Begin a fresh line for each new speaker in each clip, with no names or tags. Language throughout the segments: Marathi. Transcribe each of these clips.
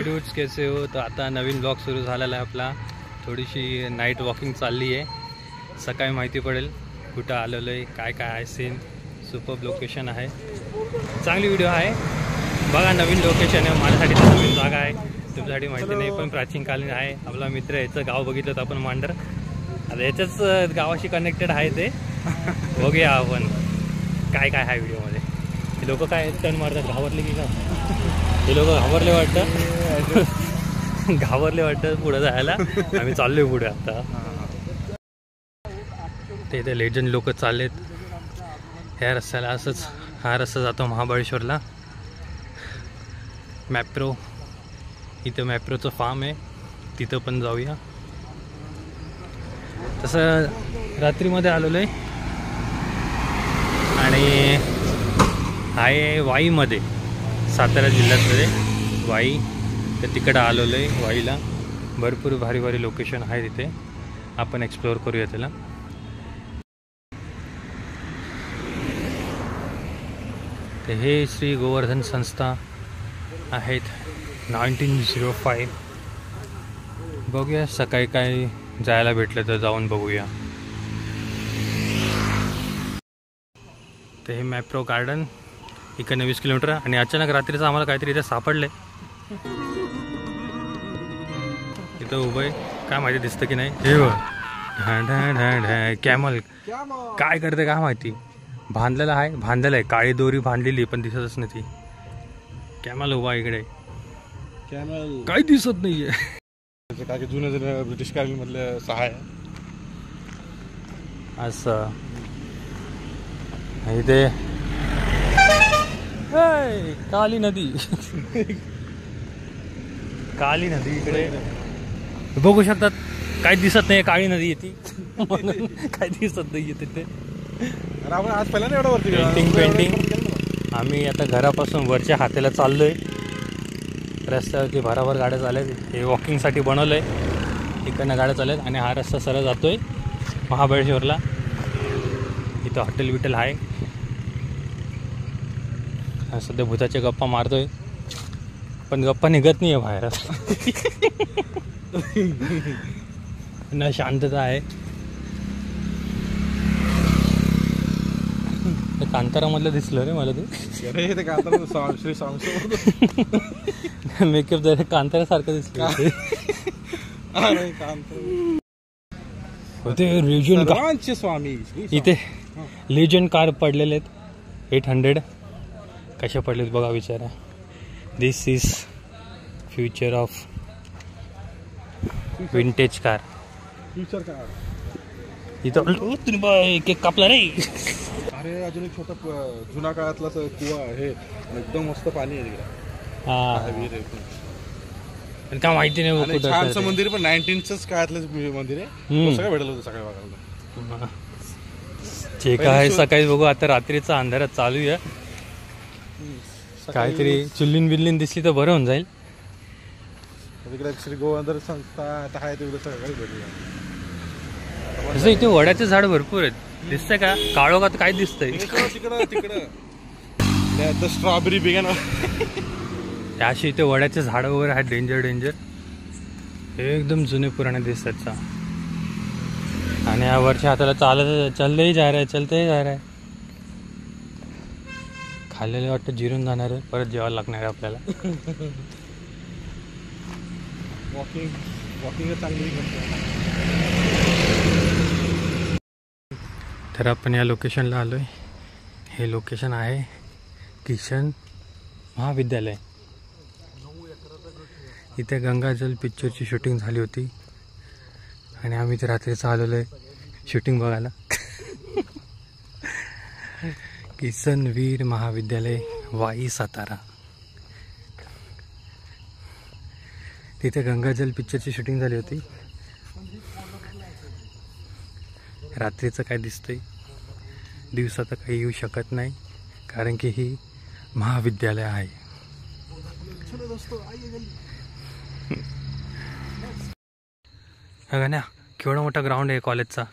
हाय डूड्स, कैसे हो? तर आता नवीन ब्लॉग सुरू झालेला आहे आपला. थोडीशी नाईट वॉकिंग चालली आहे. सकाळी माहिती पडेल कुठं आलेलो आहे, काय काय आहे सीन. सुपर लोकेशन आहे, चांगली व्हिडिओ आहे बघा. नवीन लोकेशन आहे, माझ्यासाठी तर नवीन जागा आहे, तुमच्यासाठी माहिती नाही पण प्राचीन कालीन आहे. आपला मित्र याचं गाव बघितलं आपण मांडर, आता याच्याच गावाशी कनेक्टेड आहे ते. बघूया आपण काय काय आहे व्हिडिओमध्ये. हे लोक काय टर्न मारतात, घाबरले की काय? हे लोक घाबरले वाटतं, घाबरले वाटतं पुढे जायला. आम्ही चाललोय पुढे आता. ते ते लेजंड लोक चाललेत ह्या रस्त्याला. असंच हा रस्ता जातो महाबळेश्वरला. मॅप्रो, इथं मॅप्रोचं फार्म आहे, तिथं पण जाऊया. तसं रात्रीमध्ये आलेलो आहे आणि आहे वाईमध्ये, सातारा जिल्ह्यातमध्ये वाई. तर तिकडं आलेलो आहे वाईला. भरपूर भारी भारी लोकेशन आहे तिथे, आपण एक्सप्लोअर करूया त्याला. तर हे श्री गोवर्धन संस्था आहेत 1905. बघूया सकाळी काय जायला भेटलं तर जाऊन बघूया. तर हे मॅप्रो गार्डन इकडनं 20 किलोमीटर. आणि अचानक रात्रीचं आम्हाला काहीतरी इथे सापडलंय. इथं उभं आहे, काय माहिती दिसतं की नाही. हे बघ कॅमल काय करते काय माहिती. बांधलेलं आहे, काळी दोरी बांधलेली पण दिसतच नाही ती. कॅमल उभा इकडे, कॅमल काही दिसत नाहीये.
काय जुनं जुनं ब्रिटिश कालीन मधलं सहाय
असं. इथे काली नदी, काली नदी इकडे बघू शकतात. काही दिसत नाही, काळी नदी येते म्हणून काही दिसत नाही तिथे.
आपण आज पहिल्यांदा एवढं वरती
पेंटिंग. आम्ही आता घरापासून वरच्या हातेला चाललोय. रस्त्यावरती भराभर गाड्या चालत. हे वॉकिंगसाठी बनवलं आहे, इकडनं गाड्या चालत. आणि हा रस्ता सरळ जातोय महाबळेश्वरला. इथं हॉटेल बिटेल आहे. सध्या भूताच्या गप्पा मारतोय, पण गप्पा निघत नाही आहे बाहेर. न शांतता आहे. कांतारामधलं दिसलं रे मला ते.
श्री
मेकअप जरा कांतारासारखं दिसलं होते. लेजंड
स्वामी
इथे लेजंड कार पडलेले आहेत 800. कशा पडलेत बघा, विचारा. This is future of vintage car.
Future car.
इथं केक कापला रे.
अरे अजून एक छोटा जुना काळातला कुवा आहे, एकदम मस्त पाणी आहे तिकडे.
पण काय माहिती नाही.
छानसं मंदिर, पण 19च काळातलं मंदिर आहे. सगळं भेटलं होतं सकाळी बघायला.
जे काय सकाळी बघू. आता रात्रीचा अंधारात चालू आहे. काहीतरी चुल्लीन बिल्लीन दिसली तर बरं होऊन जाईल.
तिकडे श्री गोवर्धन संस्था आहे, तिकडे सगळं भेटलं.
तसं इथे वड्याचे झाड भरपूर आहेत. दिसतंय का काळोखात काय दिसतंय?
तिकडं स्ट्रॉबेरी बिगन.
त्याशी इथे वड्याचे झाड वगैरे आहेत. डेंजर एकदम जुने पुराणे दिसतात. आणि या वरच्या हाताला चलते जा रहा है. खाल्लेलं वाटतं जिरून जाणार आहे, परत जेवायला लागणार आहे आपल्याला.
वॉकिंग चांगली.
तर आपण या लोकेशनला आलो आहे. हे लोकेशन आहे किशन महाविद्यालय. इथे गंगाजल पिक्चरची शूटिंग झाली होती आणि आम्ही इथे रात्रीचं आलेलो आहे शूटिंग बघायला. किसनवीर महाविद्यालय वाई सातारा. तिथे गंगाजल पिक्चरची शूटिंग झाली होती. रात्रीचं काय दिसतंय, दिवसा तर काही येऊ शकत नाही कारण की ही महाविद्यालय आहे. ना केवढा मोठा ग्राउंड आहे कॉलेजचा.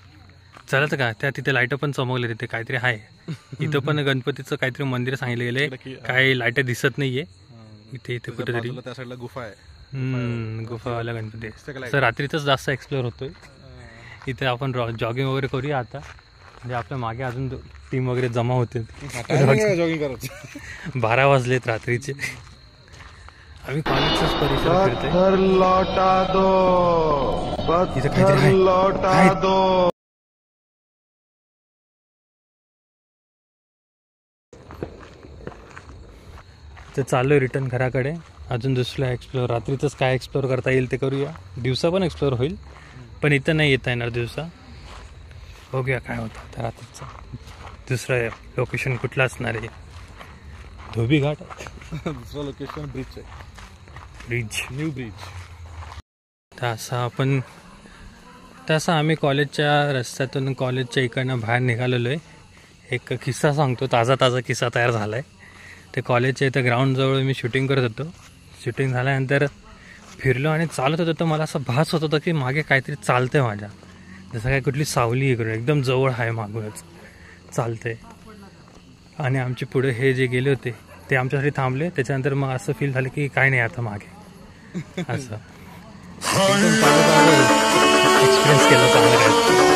चालत का? त्या तिथे लाईट पण चमकले, तिथे काहीतरी आहे. इथं पण गणपतीचं काहीतरी मंदिर सांगितलं गेलंय, काही लाईट दिसत नाहीये. इथे कुठेतरी
त्या साईडला गुफा आहे.
गुफावाला गणपती. सर रात्रीतच जास्त एक्सप्लोअर होतोय इथे. आपण जॉगिंग वगैरे करूया आता, म्हणजे आपल्या मागे अजून टीम वगैरे जमा होते.
जॉगिंग करायचं.
12 वाजलेत रात्रीचे. आम्ही कॉलेजचाच परिसर फिरतोय. इथं काहीतरी आहे. तर चालू आहे रिटर्न घराकडे. अजून दुसरं एक्सप्लोअर रात्रीतच काय एक्सप्लोअर करता येईल ते करूया. दिवसा पण एक्सप्लोअर होईल, पण इथं नाही येता येणार दिवसा. बघूया काय होतं आता रात्रीचं. दुसरं लोकेशन कुठलं असणार आहे? धोबी घाट.
दुसरं लोकेशन ब्रिज आहे.
Bridge,
new bridge.
तसं आम्ही कॉलेजच्या रस्त्यातून कॉलेजच्या इकडनं बाहेर निघालेलो आहे. एक किस्सा सांगतो, ताजा किस्सा तयार झाला आहे. ते कॉलेजच्या इथं ग्राउंडजवळ मी शूटिंग करत होतो. शूटिंग झाल्यानंतर फिरलो आणि चालत होतो, तर मला असं भास होत होतं की मागे काहीतरी चालतंय माझ्या, जसं काय कुठली सावली इकडे एकदम जवळ आहे, मागूनच चालतंय. आणि आमचे पुढे हे जे गेले होते ते आमच्यासाठी थांबले. त्याच्यानंतर मग असं फील झालं की काय नाही आता मागे, असं एक्सपिरियन्स केला चांगलं.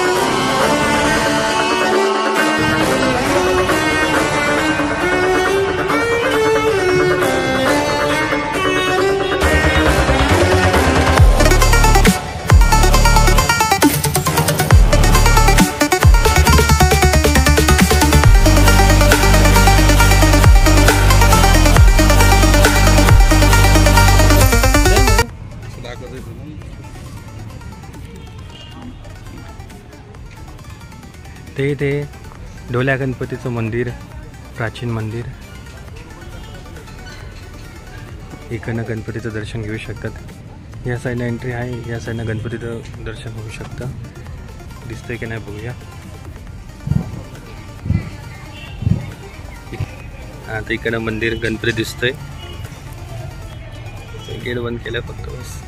ते डोल्या गणपतीचं मंदिर, प्राचीन मंदिर. इकडनं गणपतीचं दर्शन घेऊ शकतात. या साईडला एंट्री आहे, या साईडनं गणपतीचं दर्शन होऊ शकतं. दिसतंय की नाही बघूया. आता इकडं मंदिर गणपती दिसतंय. गेट बंद केलं फक्त बस.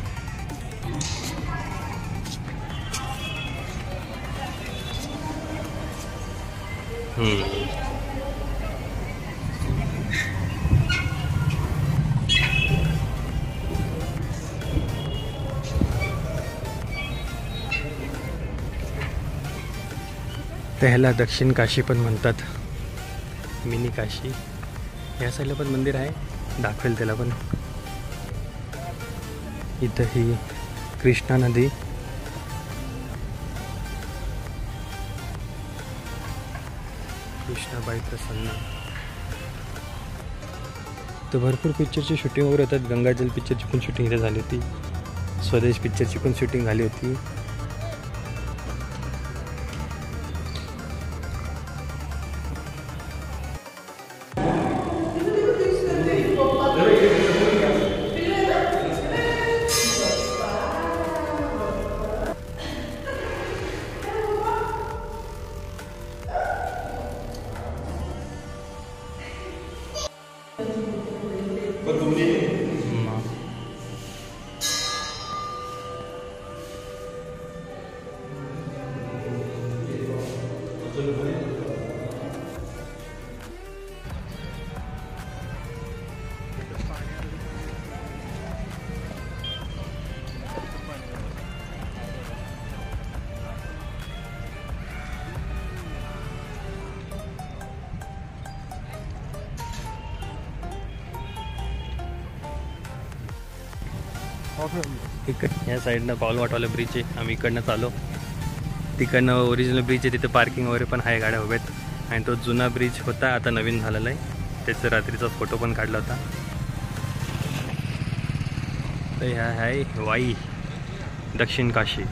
त्याला दक्षिण काशी पण म्हणतात, मिनी काशी. या साईडला पण मंदिर आहे, दाखवेल त्याला पण. इथं ही कृष्णा नदी. कृष्णाबाई प्रसन्न. तर भरपूर पिक्चरची शूटिंग वगैरे होतात. गंगाजल पिक्चरची पण शूटिंग इथे झाली होती. स्वदेश पिक्चरची पण शूटिंग झाली होती. या साईडनं पाऊलवाटवाला ब्रिज आहे. आम्ही इकडनं चालो. तिकडनं ओरिजिनल ब्रिज आहे, तिथे पार्किंग वगैरे पण आहे, गाड्या उभ्या आहेत. आणि तो जुना ब्रिज होता, आता नवीन झालेला आहे. त्याचा रात्रीचा फोटो पण काढला होता. तर ह्या आहे वाई, दक्षिण काशी.